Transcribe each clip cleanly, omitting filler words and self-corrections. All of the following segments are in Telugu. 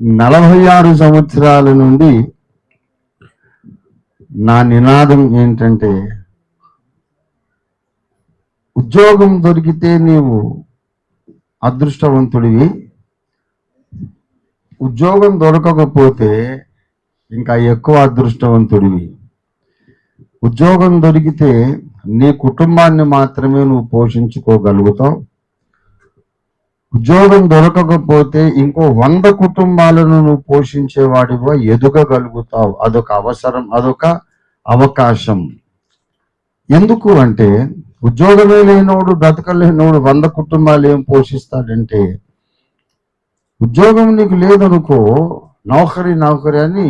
46 సంవత్సరాల నుండి నా నినాదం ఏంటంటే, ఉద్యోగం దొరికితే నీవు అదృష్టవంతుడివి, ఉద్యోగం దొరకకపోతే ఇంకా ఎక్కువ అదృష్టవంతుడివి. ఉద్యోగం దొరికితే నీ కుటుంబాన్ని మాత్రమే నువ్వు పోషించుకోగలుగుతావు. ఉద్యోగం దొరకకపోతే ఇంకో 100 కుటుంబాలను నువ్వు పోషించేవాడిగా ఎదగగలుగుతావు. అదొక అవసరం, అదొక అవకాశం. ఎందుకు అంటే, ఉద్యోగమే లేనోడు, బ్రతకలేనోడు 100 కుటుంబాలు ఏం పోషిస్తాడంటే, ఉద్యోగం నీకు లేదనుకో, నౌకరీ అని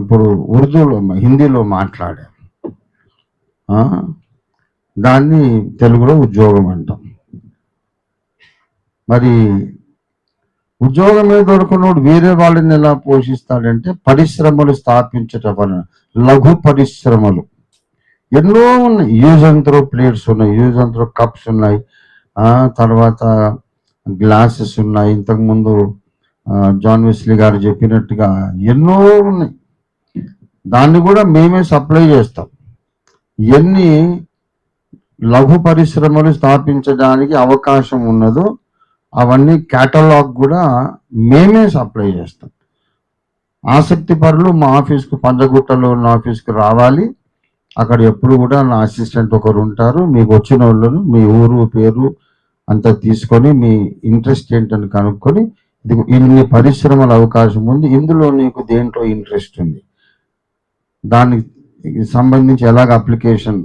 ఇప్పుడు ఉర్దూలో హిందీలో మాట్లాడాం, దాన్ని తెలుగులో ఉద్యోగం అంటాం. మరి ఉద్యోగమే దొరకనోడు వేరే వాళ్ళని ఎలా పోషిస్తాడంటే, పరిశ్రమలు స్థాపించటం వలన, లఘు పరిశ్రమలు ఎన్నో ఉన్నాయి. యూజ్ అండ్ త్రో ప్లేట్స్ ఉన్నాయి, యూజ్ అండ్ త్రో కప్స్ ఉన్నాయి, తర్వాత గ్లాసెస్ ఉన్నాయి. ఇంతకుముందు జాన్ వెస్లీ గారు చెప్పినట్టుగా ఎన్నో ఉన్నాయి. దాన్ని కూడా మేమే సప్లై చేస్తాం. ఎన్ని లఘు పరిశ్రమలు స్థాపించడానికి అవకాశం ఉన్నదో అవన్నీ కేటలాగ్ కూడా మేమే సప్లై చేస్తాం. ఆసక్తి పరులు మా ఆఫీస్కు, పంజగుట్టలో ఉన్న ఆఫీస్కు రావాలి. అక్కడ ఎప్పుడు కూడా నా అసిస్టెంట్ ఒకరు ఉంటారు. మీకు వచ్చిన వాళ్ళను మీ ఊరు పేరు అంతా తీసుకొని మీ ఇంట్రెస్ట్ ఏంటని కనుక్కొని, ఇది ఇన్ని పరిశ్రమల అవకాశం ఉంది, ఇందులో నీకు దేంట్లో ఇంట్రెస్ట్ ఉంది, దానికి సంబంధించి ఎలాగ అప్లికేషన్,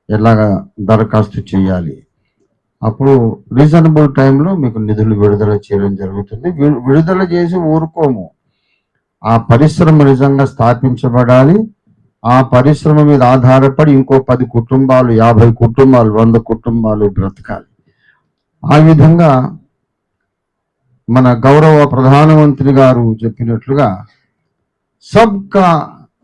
ఎలాగ దరఖాస్తు చేయాలి, అప్పుడు రీజనబుల్ టైంలో మీకు నిధులు విడుదల చేయడం జరుగుతుంది. విడుదల చేసి ఊరుకోము. ఆ పరిశ్రమ నిజంగా స్థాపించబడాలి. ఆ పరిశ్రమ మీద ఆధారపడి ఇంకో 10 కుటుంబాలు, 50 కుటుంబాలు, 100 కుటుంబాలు బ్రతకాలి. ఆ విధంగా మన గౌరవ ప్రధానమంత్రి గారు చెప్పినట్లుగా సబ్కా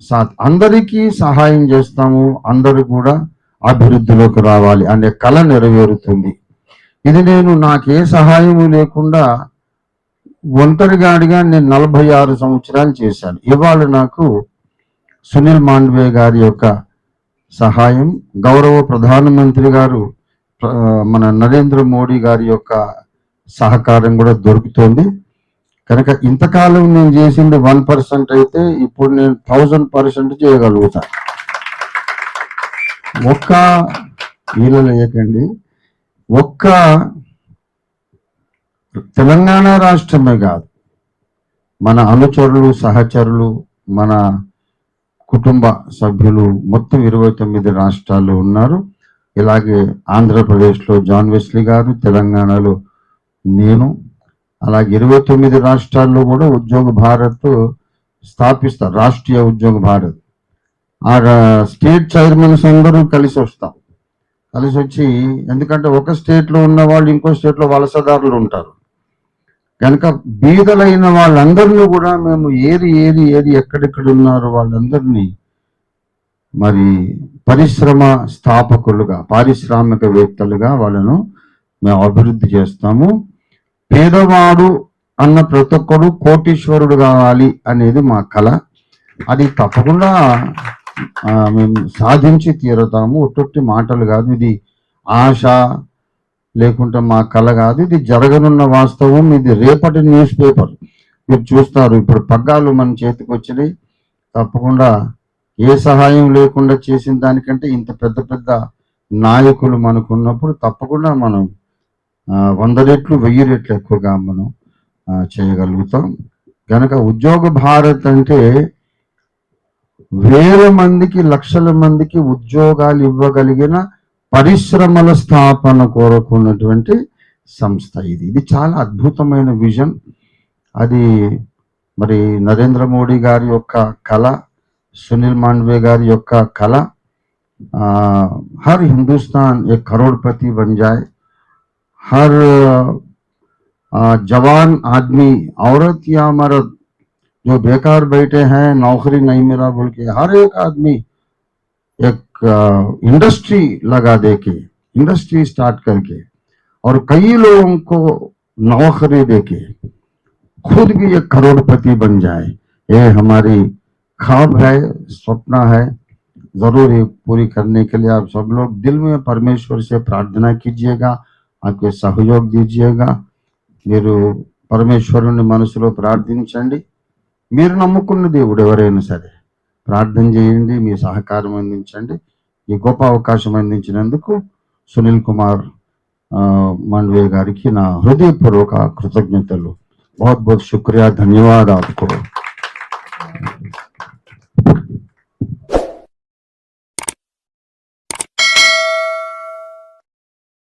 సాత్, అందరికీ సహాయం చేస్తాము, అందరూ కూడా అభివృద్ధిలోకి రావాలి అనే కళ నెరవేరుతుంది. ఇది నేను నాకే సహాయము లేకుండా ఒంటరిగాడిగా నేను 46 సంవత్సరాలు చేశాను. ఇవాళ నాకు సునీల్ మాండవే గారి యొక్క సహాయం, గౌరవ ప్రధానమంత్రి గారు మన నరేంద్ర మోడీ గారి యొక్క సహకారం కూడా దొరుకుతుంది. కనుక ఇంతకాలం నేను చేసింది 1% అయితే ఇప్పుడు నేను 1000% చేయగలుగుతాను. ఒక్క వీళ్ళలో ఏకండి, ఒక్క తెలంగాణ రాష్ట్రమే కాదు, మన అనుచరులు, సహచరులు, మన కుటుంబ సభ్యులు మొత్తం 29 రాష్ట్రాల్లో ఉన్నారు. ఇలాగే ఆంధ్రప్రదేశ్లో జాన్ వెస్లీ గారు, తెలంగాణలో నేను, అలాగే 29 రాష్ట్రాల్లో కూడా ఉద్యోగ భారత్ స్థాపిస్తారు. రాష్ట్రీయ ఉద్యోగ భారత్ ఆ స్టేట్ చైర్మన్స్ అందరూ కలిసి వస్తాం. కలిసి వచ్చి, ఎందుకంటే ఒక స్టేట్లో ఉన్న వాళ్ళు ఇంకో స్టేట్లో వలసదారులు ఉంటారు కనుక బీదలైన వాళ్ళందరినీ కూడా మేము ఏరి ఎక్కడెక్కడ ఉన్నారు వాళ్ళందరినీ మరి పరిశ్రమ స్థాపకులుగా, పారిశ్రామికవేత్తలుగా వాళ్ళను మేము అభివృద్ధి చేస్తాము. పేదవాడు అన్న ప్రతి ఒక్కడు కోటీశ్వరుడు కావాలి అనేది మా కళ. అది తప్పకుండా మేము సాధించి తీరుతాము. ఒట్టొట్టి మాటలు కాదు, ఇది ఆశ లేకుంటే మా కళ కాదు, ఇది జరగనున్న వాస్తవం. ఇది రేపటి న్యూస్ పేపర్ మీరు చూస్తారు. ఇప్పుడు పగ్గాలు మన చేతికి వచ్చినాయి. తప్పకుండా ఏ సహాయం లేకుండా చేసిన దానికంటే ఇంత పెద్ద పెద్ద నాయకులు మనకున్నప్పుడు తప్పకుండా మనం 100 రెట్లు 1000 రెట్లు ఎక్కువగా మనం చేయగలుగుతాం. కనుక ఉద్యోగ భారత్ అంటే వేల మందికి, లక్షల మందికి ఉద్యోగాలు ఇవ్వగలిగిన పరిశ్రమల స్థాపన కోరుకున్నటువంటి సంస్థ ఇది. ఇది చాలా అద్భుతమైన విజన్. అది మరి నరేంద్ర మోడీ గారి యొక్క కళ, సునీల్ మాండవే గారి యొక్క కళ. హర్ హిందుస్థాన్ एक करोड़पति बन जाए, हर जवान आदमी, औरत या मर्द जो बेकार बैठे हैं, नौकरी नहीं मिला बोल के, हर एक आदमी एक इंडस्ट्री लगा दे के, इंडस्ट्री स्टार्ट करके और कई लोगों को नौकरी दे के खुद भी एक करोड़पति बन जाए। ये हमारी ख्वाब है, सपना है। जरूर ये पूरी करने के लिए आप सब लोग दिल में परमेश्वर से प्रार्थना कीजिएगा, आपके सहयोग दीजिएगा। మీరు పరమేశ్వరుని మనసులో ప్రార్థించండి. మీరు నమ్ముకున్న దేవుడు ఎవరైనా సరే ప్రార్థన చేయండి, మీ సహకారం అందించండి. ఈ గొప్ప అవకాశం అందించినందుకు సునీల్ కుమార్ मांडवे गारी की ना हृदयपूर्वक कृतज्ञतलु। बहुत बहुत शुक्रिया, धन्यवाद आपको।